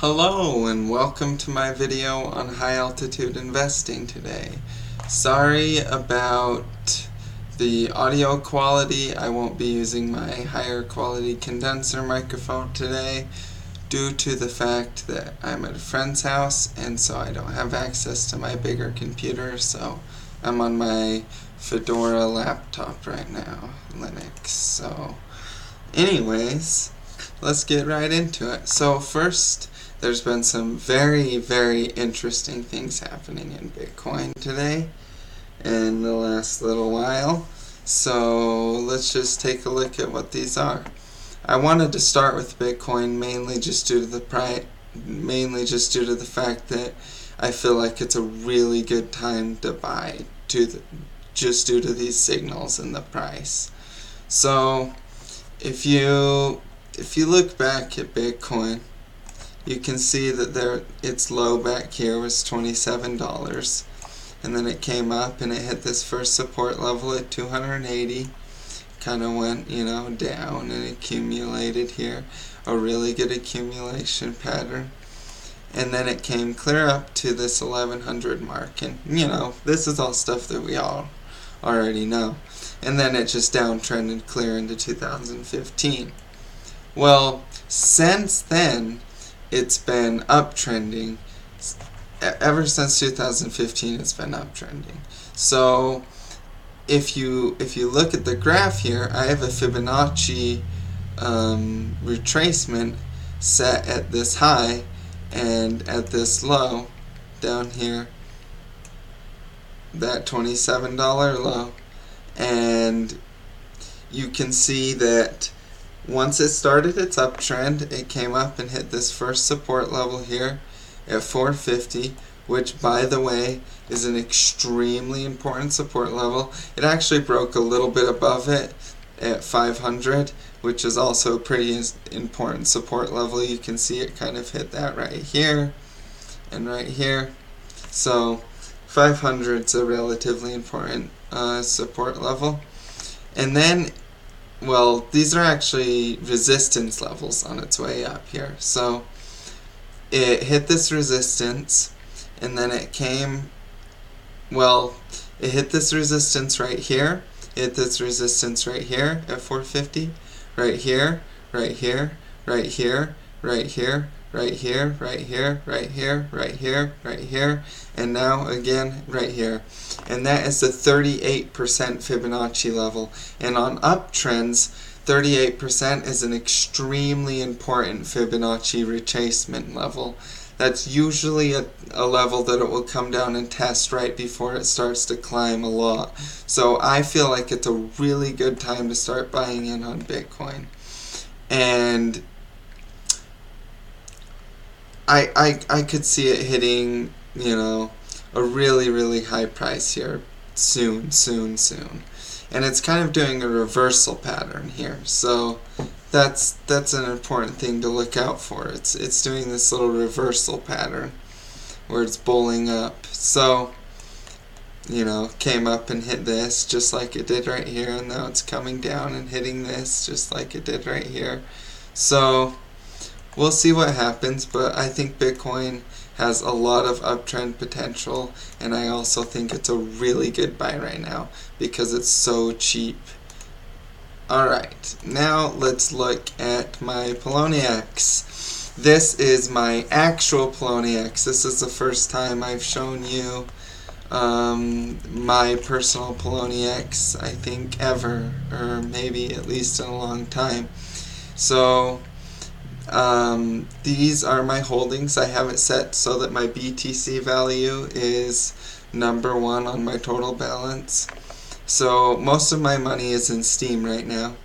Hello and welcome to my video on high altitude investing today. Sorry about the audio quality. I won't be using my higher quality condenser microphone today due to the fact that I'm at a friend's house and so I don't have access to my bigger computer, so I'm on my Fedora laptop right now, Linux. So anyways, let's get right into it. So first, there's been some very interesting things happening in Bitcoin today in the last little while. So let's just take a look at what these are. I wanted to start with Bitcoin mainly just due to the fact that I feel like it's a really good time to buy just due to these signals in the price. So if you look back at Bitcoin, you can see that its low back here was $27, and then it came up and it hit this first support level at 280, kind of went down and accumulated here, a really good accumulation pattern, and then it came clear up to this 1100 mark, and this is all stuff that we all already know, and then it just downtrended clear into 2015. Well, since then it's been uptrending. Ever since 2015 it's been uptrending. So if you look at the graph here, I have a Fibonacci retracement set at this high and at this low down here, that $27 low, and you can see that once it started its uptrend, it came up and hit this first support level here at 450, which, by the way, is an extremely important support level. It actually broke a little bit above it at 500, which is also a pretty important support level. You can see it kind of hit that right here and right here. So 500 is a relatively important support level. And then, well, these are actually resistance levels on its way up here. So it hit this resistance, and then it came, well, it hit this resistance right here, hit this resistance right here at 450, right here, right here, right here, right here, right here, right here, right here, right here, right here, and now again right here. And that is the 38% Fibonacci level. And on uptrends, 38% is an extremely important Fibonacci retracement level. That's usually a level that it will come down and test right before it starts to climb a lot. So I feel like it's a really good time to start buying in on Bitcoin. And I could see it hitting, a really high price here soon. And it's kind of doing a reversal pattern here. So that's an important thing to look out for. It's doing this little reversal pattern where it's bowling up. So, came up and hit this just like it did right here, and now it's coming down and hitting this just like it did right here. So we'll see what happens, but I think Bitcoin has a lot of uptrend potential, and I also think it's a really good buy right now because it's so cheap. Alright, now let's look at my Poloniex. This is my actual Poloniex. This is the first time I've shown you my personal Poloniex, I think, ever, or maybe at least in a long time. So these are my holdings. I have it set so that my BTC value is number 1 on my total balance. So most of my money is in Steam right now.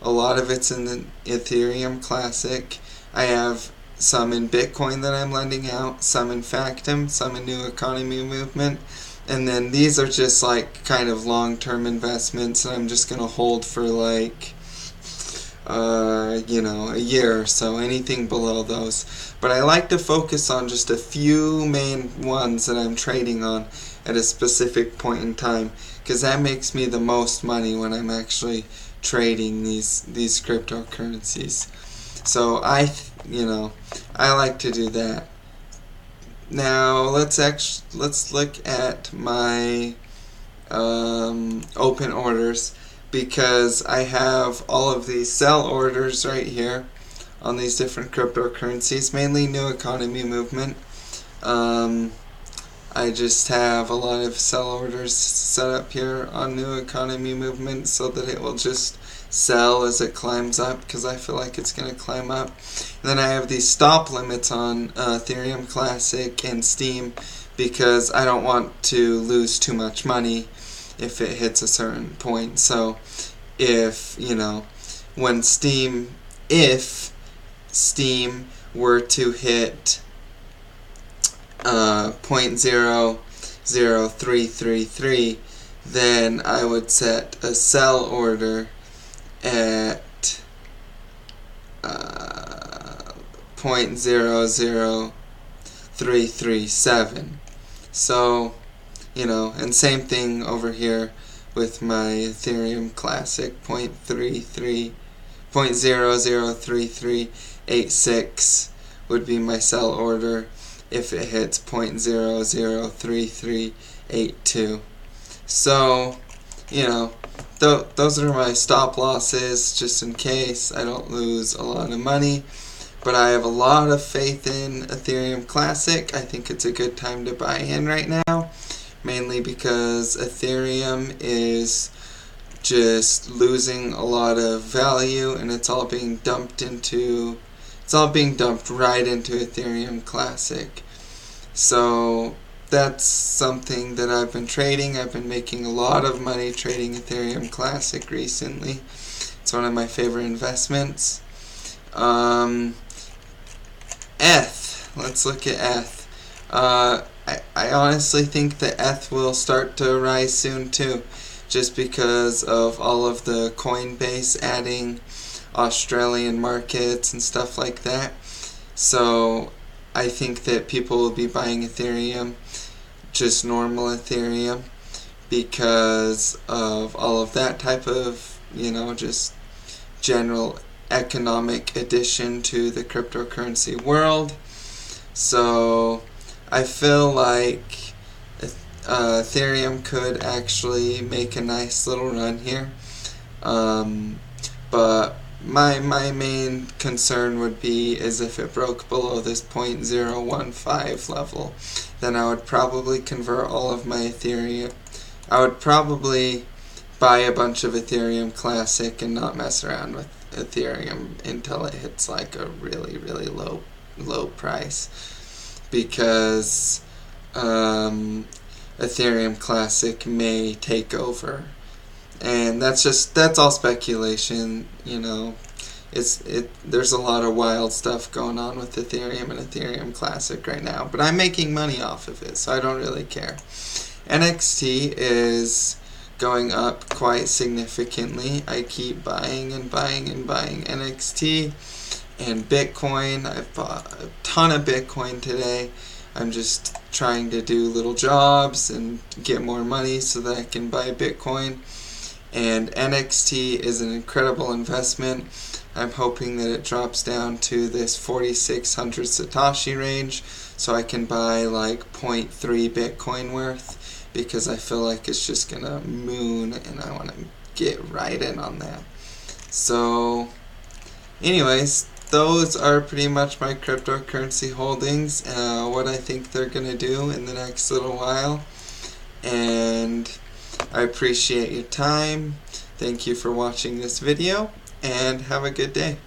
A lot of it's in the Ethereum Classic. I have some in Bitcoin that I'm lending out, some in Factum, some in New Economy Movement, and then these are just like kind of long-term investments that I'm just going to hold for like a year or so, anything below those. But I like to focus on just a few main ones that I'm trading on at a specific point in time, because that makes me the most money when I'm actually trading these cryptocurrencies. So I like to do that. Now let's look at my open orders, because I have all of these sell orders right here on these different cryptocurrencies, mainly new economy movement. I just have a lot of sell orders set up here on new economy movement so that it will just sell as it climbs up, because I feel like it's going to climb up. And then I have these stop limits on Ethereum Classic and Steam, because I don't want to lose too much money if it hits a certain point. So if, if Steam were to hit 0.00333, then I would set a sell order at 0.00337. So, and same thing over here with my Ethereum Classic, 0.003386 would be my sell order if it hits 0.003382. So, those are my stop losses, just in case I don't lose a lot of money. But I have a lot of faith in Ethereum Classic. I think it's a good time to buy in right now, mainly because Ethereum is just losing a lot of value, and it's all being dumped right into Ethereum Classic. So that's something that I've been trading. I've been making a lot of money trading Ethereum Classic recently. It's one of my favorite investments. ETH. Let's look at ETH. I honestly think that ETH will start to rise soon too, just because of all of the Coinbase adding Australian markets and stuff like that. So I think that people will be buying Ethereum, just normal Ethereum, because of all of that type of, just general economic addition to the cryptocurrency world. So I feel like Ethereum could actually make a nice little run here. But my main concern would be is if it broke below this 0.015 level, then I would probably convert all of my Ethereum. I would probably buy a bunch of Ethereum Classic and not mess around with Ethereum until it hits like a really, really low price, because Ethereum Classic may take over. And that's all speculation, there's a lot of wild stuff going on with Ethereum and Ethereum Classic right now, but I'm making money off of it, so I don't really care. NXT is going up quite significantly. I keep buying and buying and buying NXT. And Bitcoin, I've bought a ton of Bitcoin today. I'm just trying to do little jobs and get more money so that I can buy Bitcoin. And NXT is an incredible investment. I'm hoping that it drops down to this 4,600 Satoshi range so I can buy like 0.3 Bitcoin worth, because I feel like it's just gonna moon and I want to get right in on that. So anyways, those are pretty much my cryptocurrency holdings, what I think they're gonna do in the next little while. And I appreciate your time. Thank you for watching this video, and have a good day.